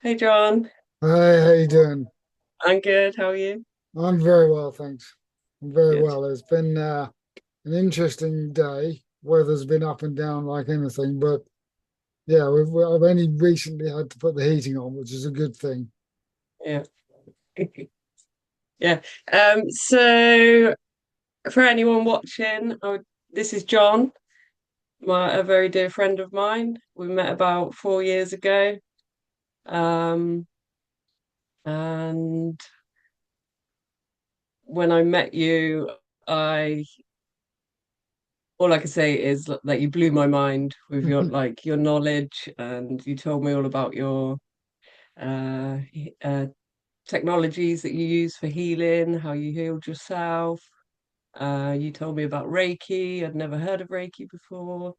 Hey John, Hi, how you doing? I'm good. How are you? I'm very well, thanks. I'm very Good. well. It's been an interesting day. Weather's been up and down like anything, but yeah, I've only recently had to put the heating on, which is a good thing. Yeah. Yeah. So for anyone watching, this is John, a very dear friend of mine. We met about 4 years ago. Um, and when I met you, I all I can say is that you blew my mind with your knowledge, and you told me all about your uh, technologies that you use for healing, how you healed yourself. You told me about Reiki. I'd never heard of Reiki before.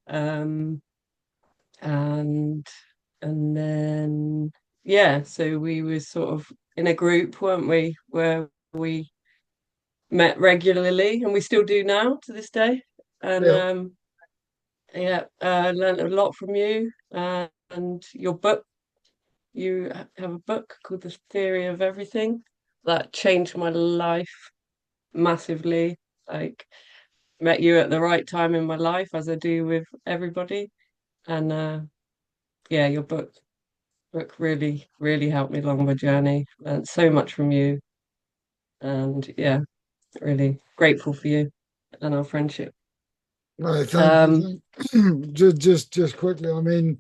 Um, and and then yeah, so we were sort of in a group, weren't we, where we met regularly, and we still do now to this day. And Yeah, yeah, learned a lot from you and your book. You have a book called The Theory of Everything that changed my life massively. Like met you at the right time in my life, as I do with everybody. And yeah, your book really, really helped me along my journey. Learned so much from you. And yeah, really grateful for you and our friendship. no, thank you. Um, Just quickly. I mean,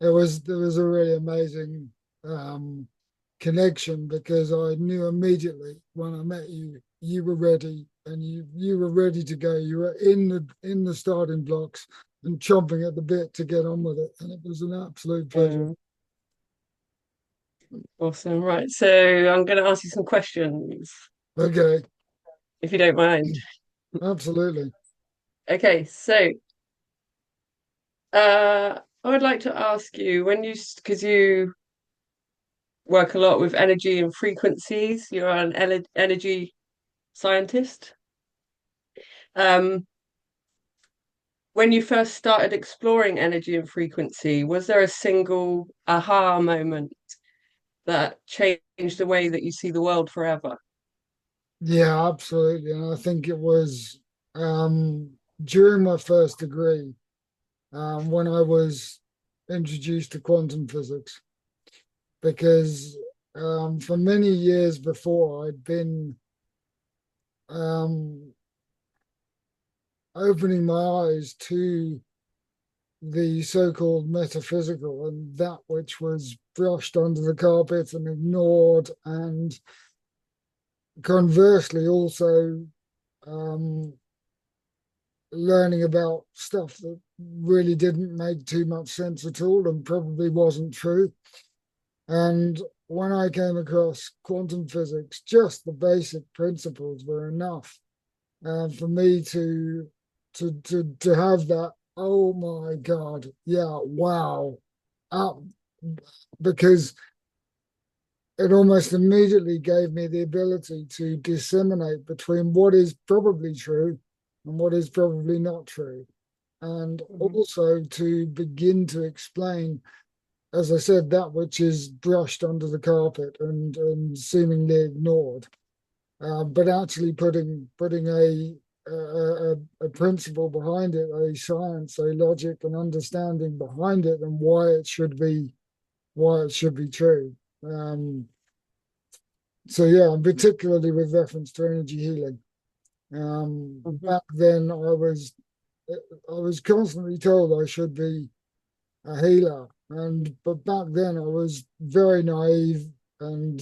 there was a really amazing um connection because I knew immediately when I met you, you were ready and you were ready to go. You were in the starting blocks and chomping at the bit to get on with it, and it was an absolute pleasure. um, awesome. Right. So I'm going to ask you some questions, Okay, if you don't mind. absolutely. Okay. So I would like to ask you because you work a lot with energy and frequencies. You're an energy scientist. Um, when you first started exploring energy and frequency, was there a single aha moment that changed the way that you see the world forever? Yeah, absolutely. And I think it was um, during my first degree when I was introduced to quantum physics, because for many years before I'd been um, opening my eyes to the so-called metaphysical and that which was brushed under the carpet and ignored, and conversely also um, learning about stuff that really didn't make too much sense at all and probably wasn't true. And when I came across quantum physics, just the basic principles were enough for me to have that. Oh my God! Yeah, wow! Uh, because it almost immediately gave me the ability to disseminate between what is probably true and what is probably not true, and Mhm. also to begin to explain, as I said, that which is brushed under the carpet and seemingly ignored, but actually putting a principle behind it, a science, a logic, and understanding behind it, and why it should be true. Um, so yeah, and particularly with reference to energy healing. Mhm. Back then, I was constantly told I should be a healer. And but back then I was very naive and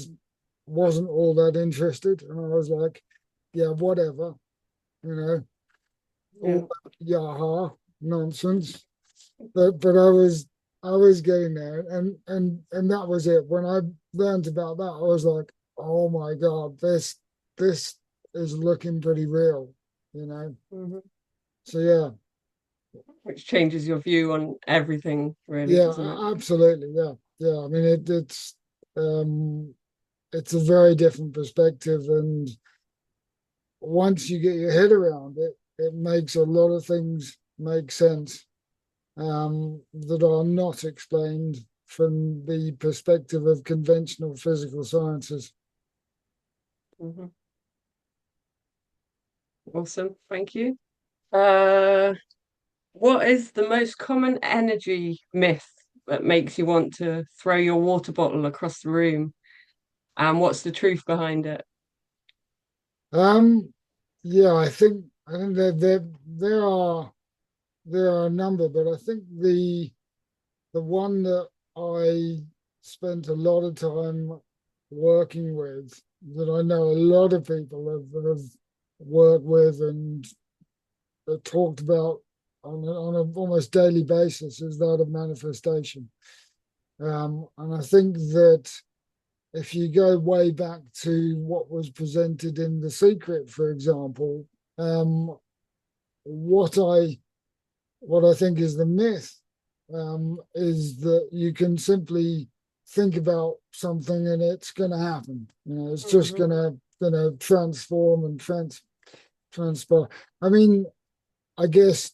wasn't all that interested. And I was like, yeah, whatever, you know, all Yeah. that yaha nonsense. But I was getting there, and that was it. When I learned about that, I was like, oh my God, this is looking pretty real, you know. Mhm. So yeah, Which changes your view on everything, really, yeah, doesn't it? absolutely, yeah, yeah. I mean, um it's a very different perspective, and once you get your head around it, it makes a lot of things make sense that are not explained from the perspective of conventional physical sciences. Mhm. Awesome. Thank you. Uh, what is the most common energy myth that makes you want to throw your water bottle across the room? And what's the truth behind it? Um, yeah, I think there are a number, but I think the one that I spent a lot of time working with, that I know a lot of people have worked with and talked about on a almost daily basis, is that of manifestation. And I think that if you go way back to what was presented in The Secret, for example, um, what I what I think is the myth is that you can simply think about something and it's going to happen. You know, it's just Hmm. gonna transform and transpire. I mean, I guess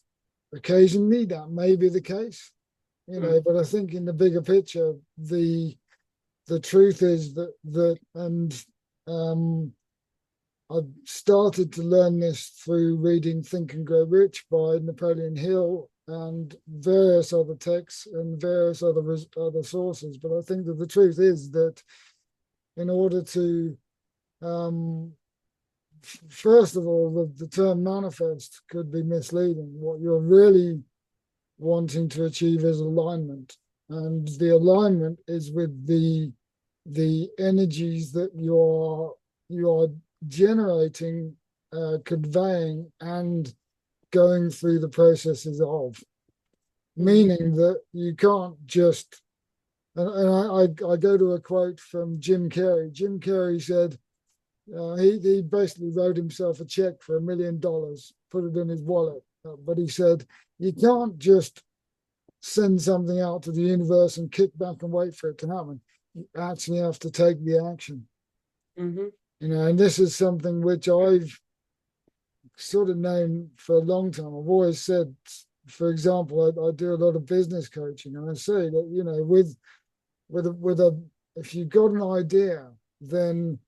occasionally that may be the case, you know, but I think in the bigger picture, the truth is that um I started to learn this through reading Think and Grow Rich by Napoleon Hill and various other texts and various other sources. But I think that the truth is that in order to um, first of all, the term manifest could be misleading. What you're really wanting to achieve is alignment, and the alignment is with the energies that you're generating, conveying, and going through the processes of. Hmm. Meaning that you can't just. And I go to a quote from Jim Carrey. Jim Carrey said he basically wrote himself a check for $1 million, put it in his wallet. But he said you can't just send something out to the universe and kick back and wait for it to happen. You actually have to take the action. Hmm. You know, and this is something which I've sort of known for a long time. I've always said, for example, I do a lot of business coaching, and I say that, you know, with a if you've got an idea, then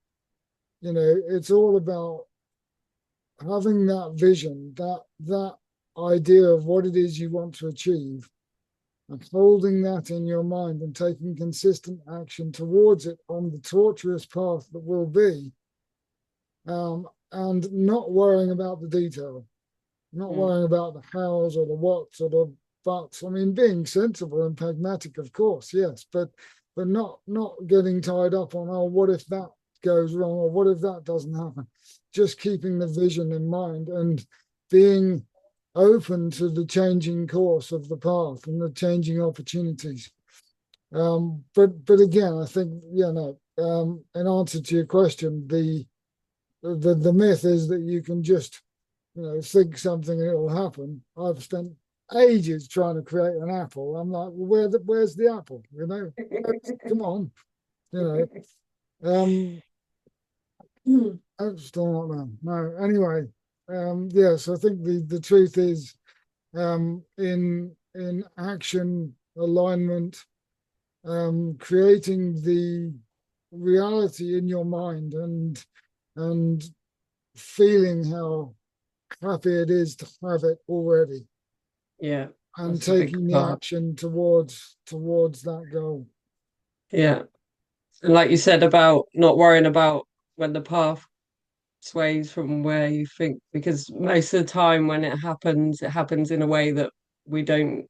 you know it's all about having that vision, that idea of what it is you want to achieve, and holding that in your mind and taking consistent action towards it on the tortuous path that will be, and not worrying about the detail, not Mm. worrying about the hows or the whats or the buts. I mean, being sensible and pragmatic, of course, yes, but not getting tied up on, oh, what if that goes wrong or what if that doesn't happen? Just keeping the vision in mind and being open to the changing course of the path and the changing opportunities. But again, I think, you know, in answer to your question, the myth is that you can just, you know, think something and it will happen. I've spent ages trying to create an apple. I'm like, well, where's the apple? You know, come on, you know. I still not know. No, anyway, yes, I think the truth is, in action, alignment, creating the reality in your mind and feeling how happy it is to have it already Yeah, and that's a big taking the part. action towards that goal. Yeah. And like you said about not worrying about when the path sways from where you think, because most of the time when it happens in a way that we didn't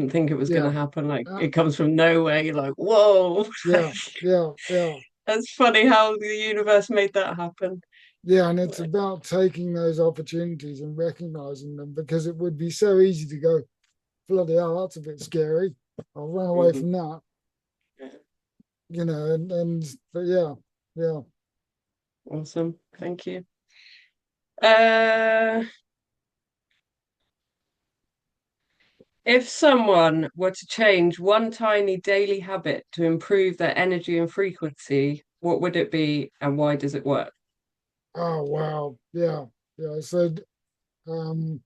think it was going to Yeah, happen. Like uh, it comes from nowhere. You're like, whoa. yeah, yeah, yeah, That's funny how the universe made that happen. yeah. And it's Like, about taking those opportunities and recognizing them, because it would be so easy to go, bloody hell, that's a bit scary. I'll run away mhm. from that, you know. And but yeah, yeah. Awesome. Thank you. Uh, if someone were to change one tiny daily habit to improve their energy and frequency, what would it be and why does it work? Oh wow, yeah, yeah. So um,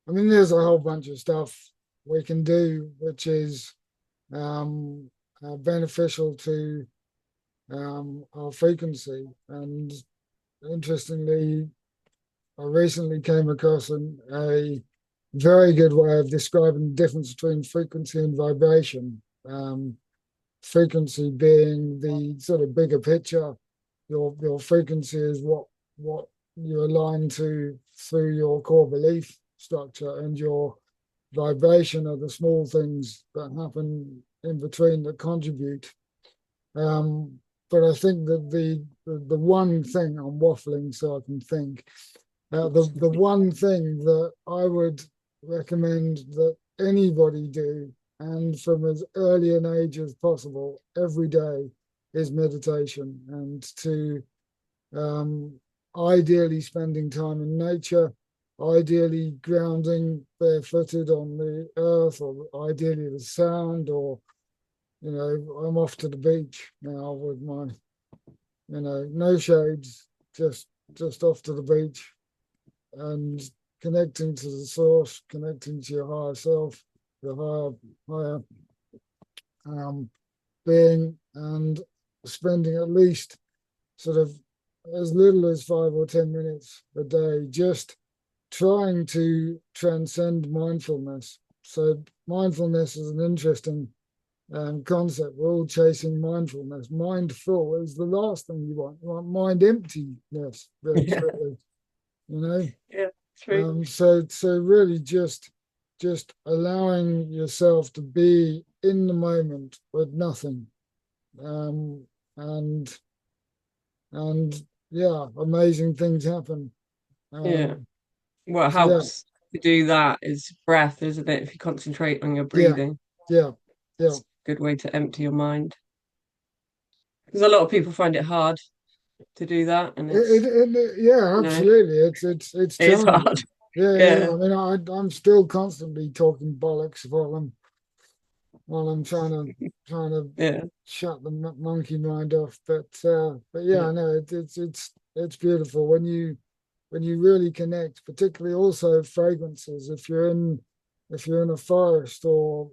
I mean, there's a whole bunch of stuff we can do, which is um beneficial to our frequency. And interestingly, I recently came across a very good way of describing the difference between frequency and vibration. Frequency being the sort of bigger picture. Your frequency is what you align to through your core belief structure, and your vibration are the small things that happen in between that contribute. Um, but I think that the one thing I'm waffling so I can think. The one thing that I would recommend that anybody do, and from as early an age as possible, every day, is meditation, and to um, ideally spending time in nature, ideally grounding barefooted on the earth, or ideally the sand, or I'm off to the beach now with my no shades, just off to the beach and connecting to the source, connecting to your higher self, your higher being, and spending at least sort of as little as 5 or 10 minutes a day just trying to transcend mindfulness. So mindfulness is an interesting concept. We're all chasing mindfulness. Mindful is the last thing you want. You want mind emptiness, very Yeah, truly, you know. yeah, true. So really just allowing yourself to be in the moment with nothing. Um, and and yeah, amazing things happen. Yeah. Um, What so yeah, helps to do that is breath, isn't it? If you concentrate on your yeah, breathing, yeah, yeah. it's a good way to empty your mind. Because a lot of people find it hard to do that, and Yeah, you know, absolutely. It's it is challenging. hard. Yeah. Yeah, I mean, I'm still constantly talking bollocks while I'm trying to yeah, shut the monkey mind off. But yeah, yeah, no, it's beautiful when you really connect, particularly also fragrances. If you're in a forest or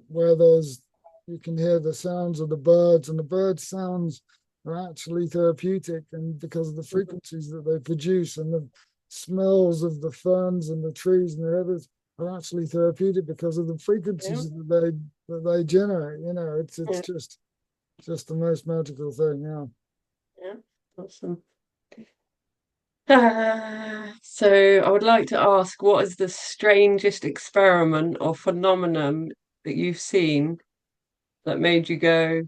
where there's you can hear the sounds of the birds, and the bird sounds are actually therapeutic, and because of the frequencies that they produce, and the smells of the ferns and the trees and the others are actually therapeutic because of the yeah, frequencies that they generate. It's yeah, just the most magical thing. Yeah. yeah. Awesome. So I would like to ask, what is the strangest experiment or phenomenon that you've seen that made you go,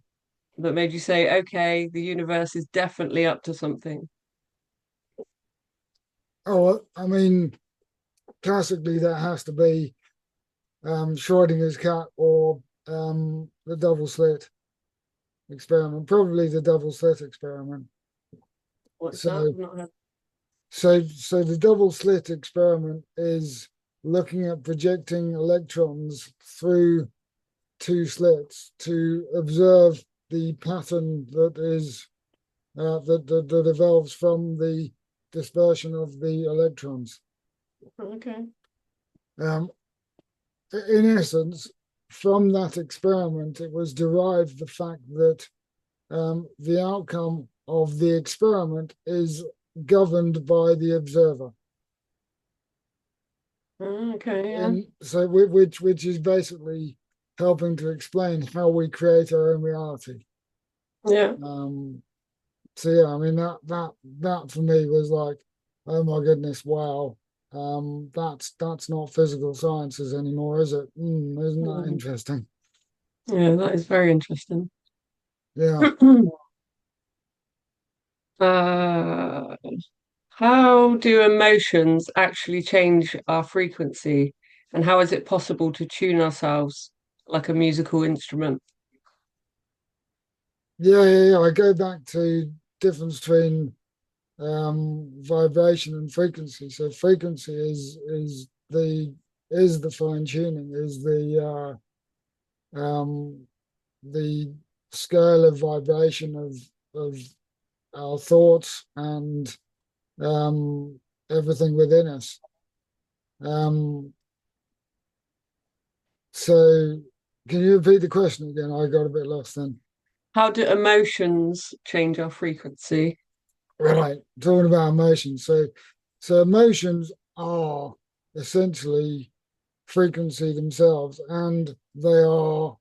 that made you say, okay, the universe is definitely up to something? Oh, I mean, classically, that has to be Schrodinger's cat or the double slit experiment, probably the double slit experiment. What's that? So, I've not heard. so the double slit experiment is looking at projecting electrons through two slits to observe the pattern that evolves from the dispersion of the electrons. Okay. Um, in essence, from that experiment, it was derived the fact that the outcome of the experiment is governed by the observer. Okay, yeah. And so, which is basically helping to explain how we create our own reality. Yeah. Um, so yeah, I mean that for me was like, oh my goodness, wow. That's not physical sciences anymore, is it? Isn't that Mm. interesting? Yeah, that is very interesting. Yeah. Uh, how do emotions actually change our frequency, and how is it possible to tune ourselves like a musical instrument? Yeah. I go back to difference between vibration and frequency. So frequency is the fine tuning, is the scale of vibration of our thoughts and um, everything within us. Um, so Can you repeat the question again? I got a bit lost then. How do emotions change our frequency? Right, talking about emotions. So emotions are essentially frequency themselves, and they are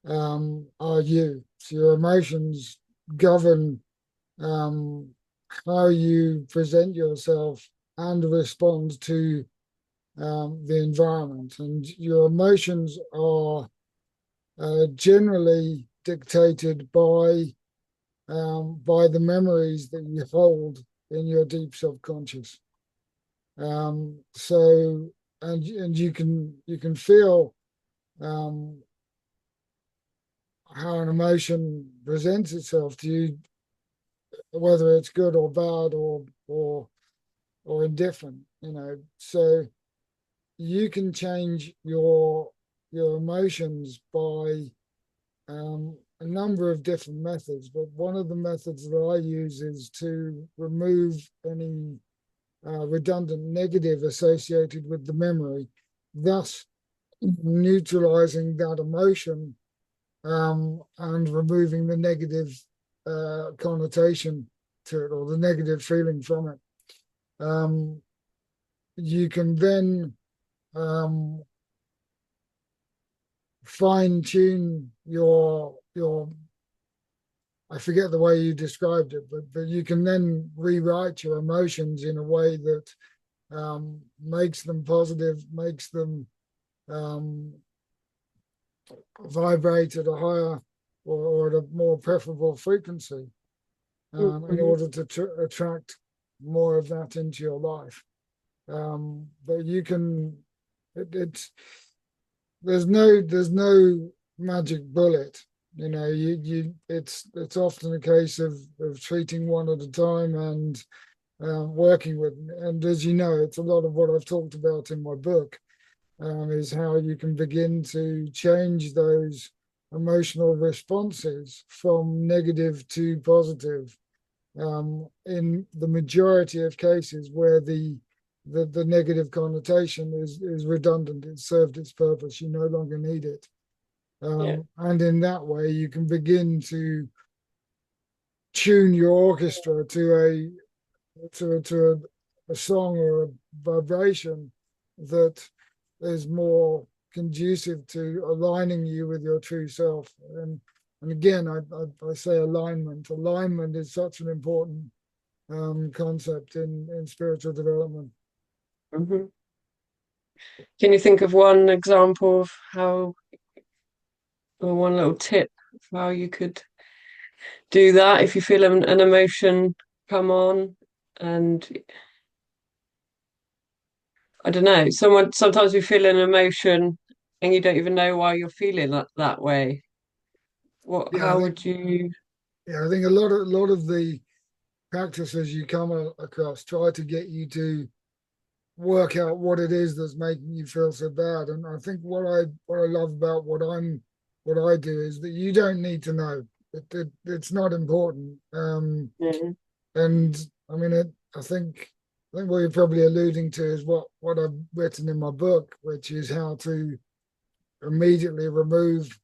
you. So your emotions govern um, how you present yourself and respond to the environment. And your emotions are generally dictated by the memories that you hold in your deep subconscious. So and you can feel um, how an emotion presents itself to you, whether it's good or bad or indifferent. So you can change your emotions by a number of different methods, but one of the methods that I use is to remove any redundant negative associated with the memory, thus neutralizing that emotion and removing the negative connotation to it or the negative feeling from it. Um, you can then um, fine tune your I forget the way you described it, but you can then rewrite your emotions in a way that makes them positive, makes them um, vibrate at a higher or at a more preferable frequency in Mhm. order to attract more of that into your life. But you can, it's there's no magic bullet. It's often a case of treating one at a time and working with. And as you know, it's a lot of what I've talked about in my book. Is how you can begin to change those emotional responses from negative to positive in the majority of cases where the negative connotation is redundant. It's served its purpose. You no longer need it. Yeah. And in that way, you can begin to tune your orchestra to a song or a vibration that is more conducive to aligning you with your true self. And again, I say alignment. Alignment is such an important concept in spiritual development. Mhm. Can you think of one example of how, or one little tip of how you could do that if you feel an emotion come on? And I don't know, sometimes we feel an emotion and you don't even know why you're feeling that way. Yeah, I How think would you? yeah, I think a lot of the practices you come across try to get you to work out what it is that's making you feel so bad. And I think what I love about what I do is that you don't need to know. It's not important. Mm, And I mean, I think what you're probably alluding to is what I've written in my book, which is how to immediately remove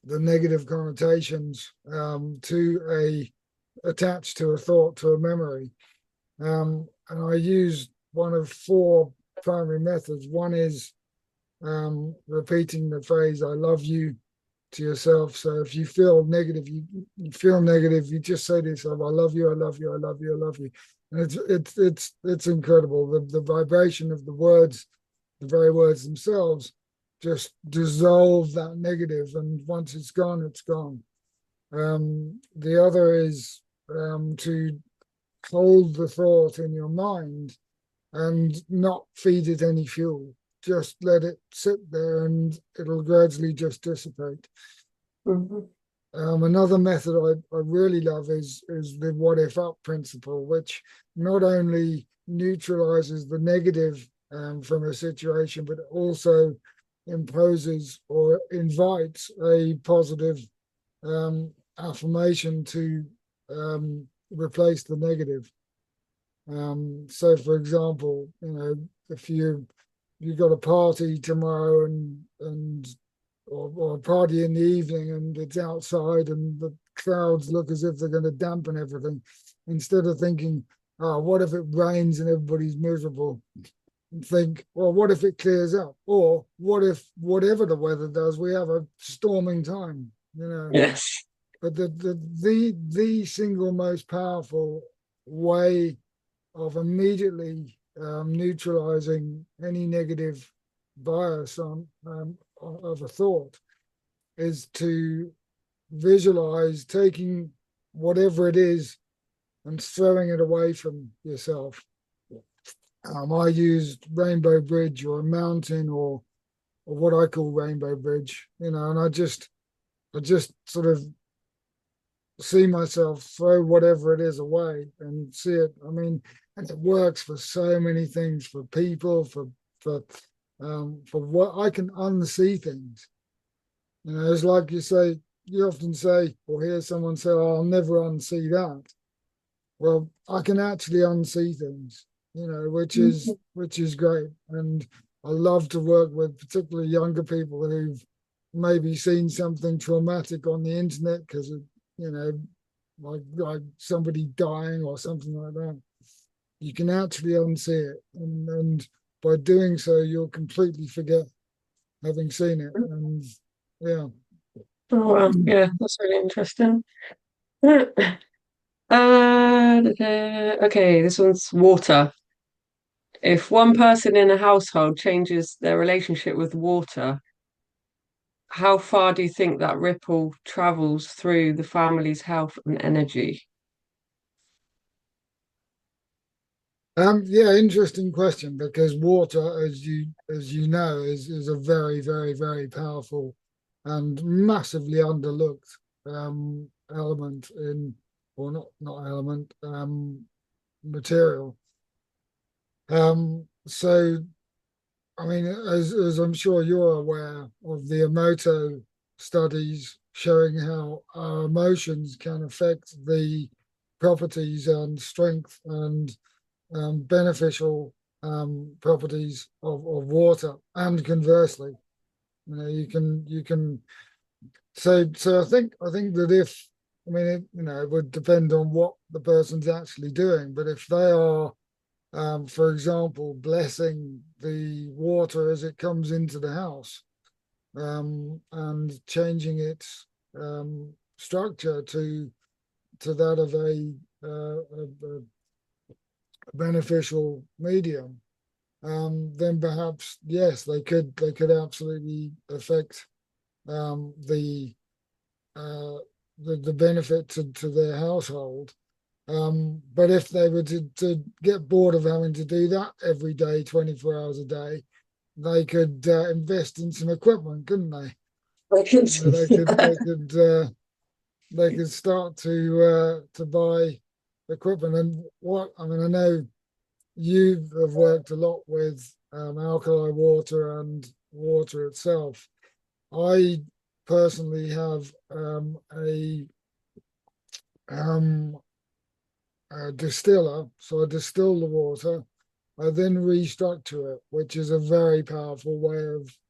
the negative connotations to a attached to a thought, to a memory. And I use one of four primary methods. One is repeating the phrase "I love you" to yourself. So if you feel negative, you feel negative, you just say to yourself, "I love you, I love you, I love you, I love you," and it's incredible. The vibration of the words, the very words themselves, just dissolve that negative, and once it's gone, it's gone. The other is to hold the thought in your mind and not feed it any fuel. Just let it sit there and it'll gradually just dissipate. mhm. Another method I really love is the what if up principle, which not only neutralizes the negative from a situation, but also imposes or invites a positive affirmation to replace the negative. So, for example, if you got a party tomorrow and or a party in the evening and it's outside and the clouds look as if they're going to dampen everything, instead of thinking, oh, what if it rains and everybody's miserable? And think, well, what if it clears up? Or what if whatever the weather does, we have a storming time, you know? Yes. But the single most powerful way of immediately neutralizing any negative bias on of a thought is to visualize taking whatever it is and throwing it away from yourself. I used Rainbow Bridge or a mountain or what I call Rainbow Bridge, you know, and I just sort of see myself throw whatever it is away and see it. I mean, and it works for so many things, for people, for for what I can unsee things. You know, it's like you say, you often say or hear someone say, oh, I'll never unsee that. Well, I can actually unsee things, you know, which is great. And I love to work with particularly younger people who've maybe seen something traumatic on the internet because of, you know, like somebody dying or something like that. You can actually unsee it. And by doing so, you'll completely forget having seen it. And yeah. Oh wow, yeah, that's really interesting. Okay, this one's water. If one person in a household changes their relationship with water, how far do you think that ripple travels through the family's health and energy? Yeah, interesting question because water, as you know, is a very, very, very powerful and massively underlooked element in, or not element, material. So I mean, as I'm sure you're aware of the Emoto studies showing how our emotions can affect the properties and strength and beneficial properties of water, and conversely, you know, you can so I think that if I mean it, you know, it would depend on what the person's actually doing, but if they are for example, blessing the water as it comes into the house, and changing its structure to that of a beneficial medium, then perhaps yes, they could absolutely affect the the benefit to their household. But if they were to get bored of having to do that every day, 24 hours a day, they could invest in some equipment, couldn't they? I can You know, see they could that. they could start to buy equipment. And what I mean, I know you have worked a lot with alkali water and water itself. I personally have um, a distiller, so I distill the water. I then restructure it, which is a very powerful way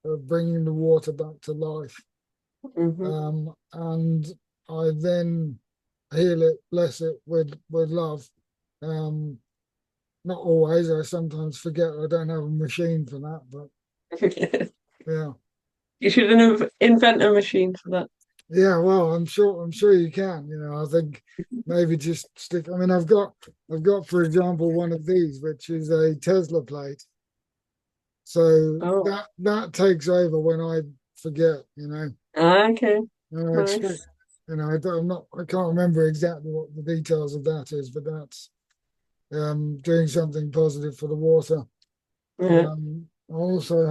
of bringing the water back to life. Hmm. And I then heal it, bless it with love. Um, Not always. I sometimes forget I don't have a machine for that, but yeah, You should invent a machine for that. yeah. Well, I'm sure you can. You know, I think maybe just stick. I mean, I've got, for example, one of these, which is a Tesla plate. So Oh, that takes over when I forget. You know, okay, and I expect. nice. You know, I can't remember exactly what the details of that is, but that's doing something positive for the water. Yeah. I also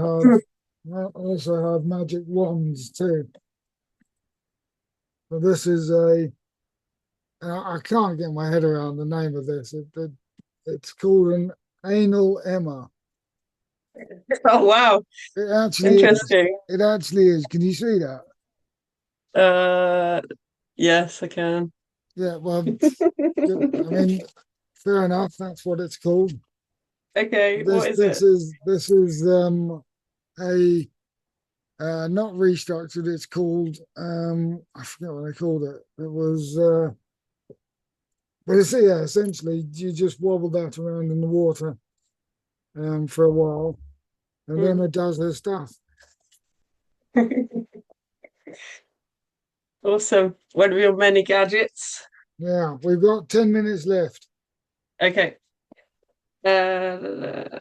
have magic wands too. But this is and I can't get my head around the name of this. It's called an anal Emma. Oh wow, It actually is. interesting. It actually is. Can you see that? Uh, yes, I can. Yeah. Well, I mean, fair enough. That's what it's called. Okay, This what is this it? is this is a not restructured. It's called I forget what they called it. It was but it's, yeah, essentially you just wobble that around in the water for a while, and then Mm. it does the stuff. Awesome. One of your many gadgets. Yeah, we've got 10 minutes left. Okay. Uh,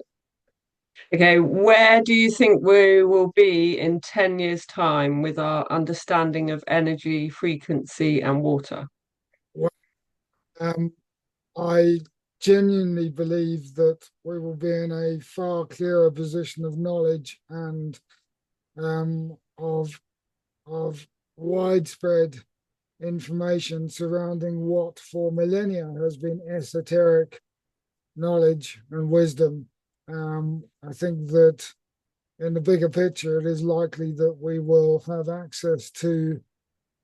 okay, where do you think we will be in 10 years' time with our understanding of energy, frequency, and water? Well, Um, I genuinely believe that we will be in a far clearer position of knowledge and of widespread information surrounding what for millennia has been esoteric knowledge and wisdom. I think that in the bigger picture, it is likely that we will have access to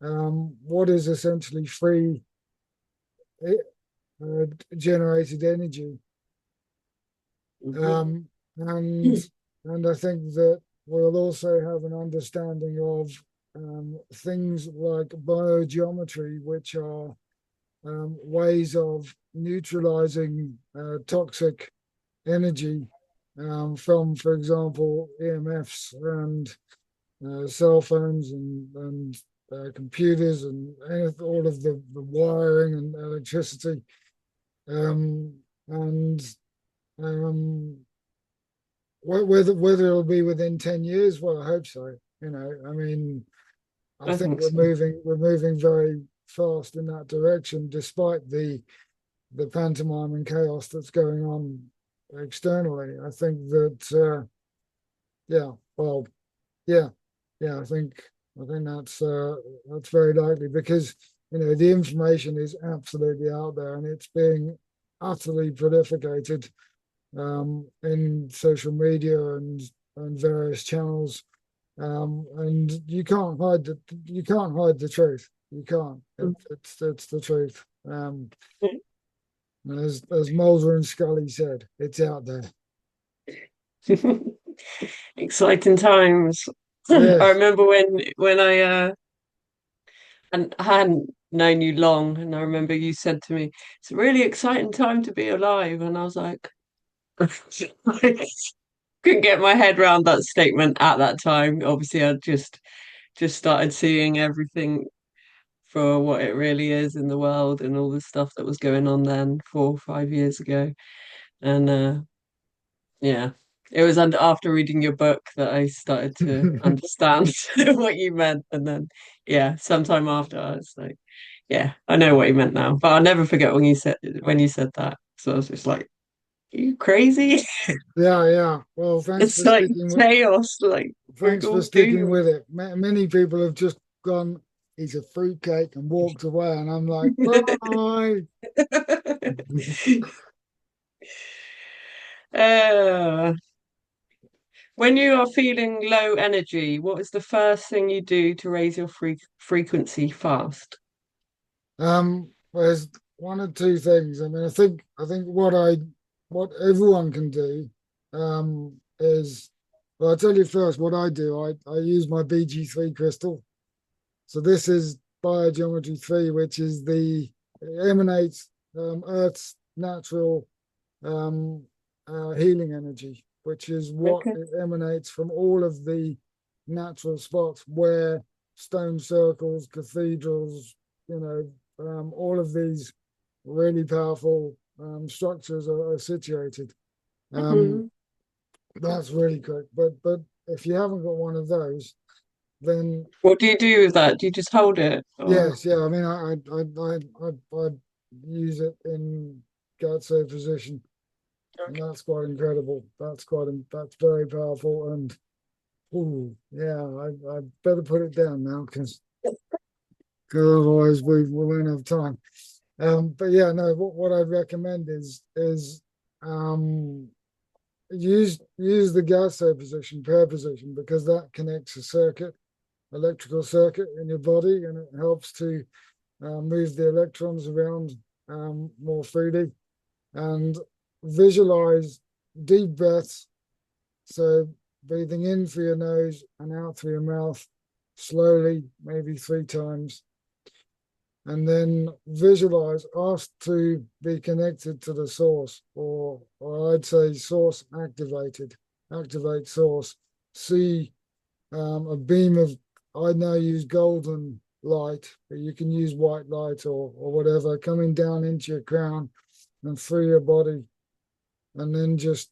what is essentially free generated energy. Mhm. Um, and and I think that we'll also have an understanding of things like biogeometry, which are ways of neutralizing toxic energy from, for example, EMFs and cell phones and computers and all of the wiring and electricity. Um, and um, whether it'll be within 10 years, well, I hope so. I mean, I I think think we're so. moving very fast in that direction, despite the pantomime and chaos that's going on externally. I think that yeah, well, yeah, yeah, I think that's very likely because the information is absolutely out there and it's being utterly prolificated in social media and various channels. And you can't hide the truth. You can't. It's the truth. As Mulder and Scully said, it's out there. Exciting times. I Yes. remember when and I hadn't known you long, and I remember you said to me, "It's a really exciting time to be alive," and I was like, I couldn't get my head around that statement at that time. Obviously, I just started seeing everything for what it really is in the world and all the stuff that was going on then 4 or 5 years ago. And yeah, it was after reading your book that I started to understand what you meant. And then, yeah, sometime after, I was like, yeah, I know what you meant now. But I'll never forget when you said that. So I was just like, are you crazy? Yeah, yeah. Well, It's like chaos. Like we're thanks for all sticking doomed. with it. Many people have just gone, he's a fruitcake and walked away, and I'm like, bye. uh, when you are feeling low energy, what is the first thing you do to raise your frequency fast? There's one or two things. I mean, I think what everyone can do is, well, I'll tell you first what I do. I use my BG3 crystal. So this is biogeometry 3, which is it emanates Earth's natural um, healing energy, which is what Okay. it emanates from all of the natural spots where stone circles, cathedrals, all of these really powerful structures are situated. Um, Mhm. that's really quick. But if you haven't got one of those, then What do you do with that? Do you just hold it or yes, yeah. I mean, I use it in guard safe position, and okay. that's quite incredible. That's very powerful. And ooh, yeah, I better put it down now because otherwise we won't have time. But yeah, no. What I recommend is um use the gas safe position, pair position, because that connects a circuit, electrical circuit in your body, and it helps to move the electrons around more freely and visualize deep breaths. So breathing in through your nose and out through your mouth slowly, maybe 3 times. And then visualize, ask to be connected to the source, or I'd say source activated, activate source. See a beam of, I now use golden light, but you can use white light or whatever, coming down into your crown and through your body, and then just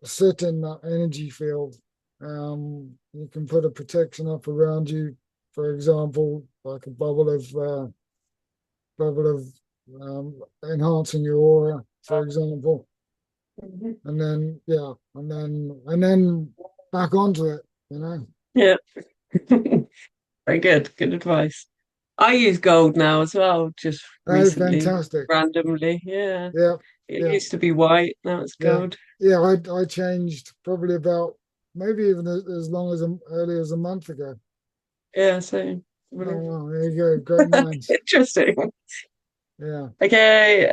sit in that energy field. You can put a protection up around you, for example, like a bubble of enhancing your aura, for example, Mhm. and then yeah, and then back onto it, you know. Yeah. Very good. Good advice. I use gold now as well, just Oh, recently, fantastic. randomly. Yeah. Yeah, It yeah, used to be white, now it's yeah, gold. yeah. I changed probably about maybe even as long as early as a month ago. Yeah, so Oh, brilliant. wow, there you go. Great minds. Interesting. Yeah. Okay,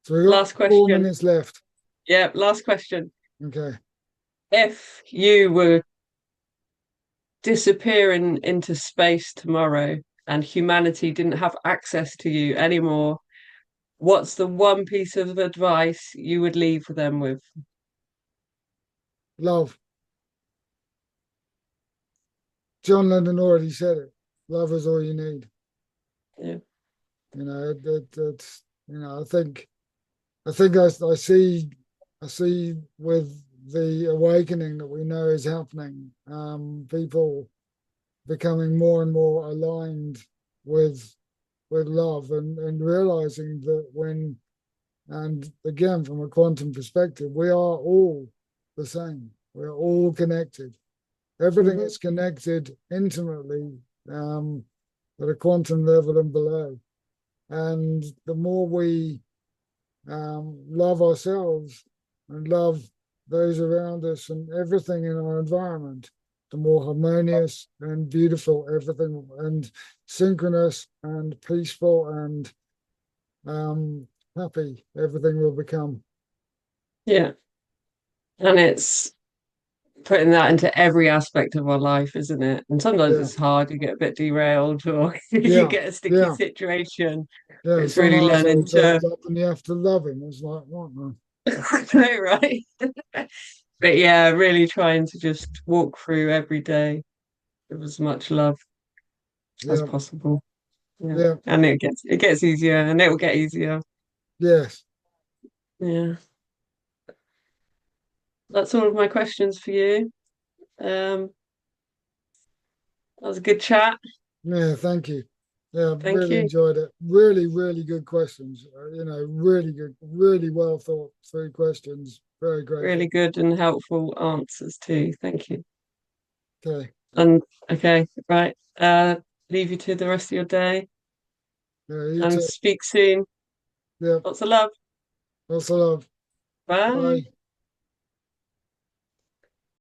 So we got last 4 question. minutes left. Yeah, last question. Okay. If you were disappearing into space tomorrow and humanity didn't have access to you anymore, what's the one piece of advice you would leave them with? Love. John Lennon already said it. Love is all you need. Yeah. It's, I think I see with the awakening that we know is happening, people becoming more and more aligned with with love and realizing that when, and again from a quantum perspective, we are all the same. We're all connected. Everything Mhm. is connected intimately, at a quantum level and below. And the more we love ourselves and love those around us and everything in our environment, the more harmonious and beautiful everything and synchronous and peaceful and um, happy everything will become. Yeah. And it's putting that into every aspect of our life, isn't it? And sometimes Yeah, it's hard, you get a bit derailed or you yeah, get a sticky yeah, situation. yeah. It's Some really learning arsehole to turns up and you have to love him. It's like, what, man? know, right? But yeah, really trying to just walk through every day with as much love as Yeah, possible. Yeah. yeah, And it gets easier and it will get easier. yes. Yeah. That's all of my questions for you. Um, that was a good chat. Yeah, thank you. Yeah, Thank really you. enjoyed it. Really, really good questions. Really good, really well thought through questions. Very Really grateful. good and helpful answers too. Thank you. Okay. And okay, right. Leave you to the rest of your day Yeah, you and too. speak soon. Yeah. Lots of love. Also love. Bye. Bye.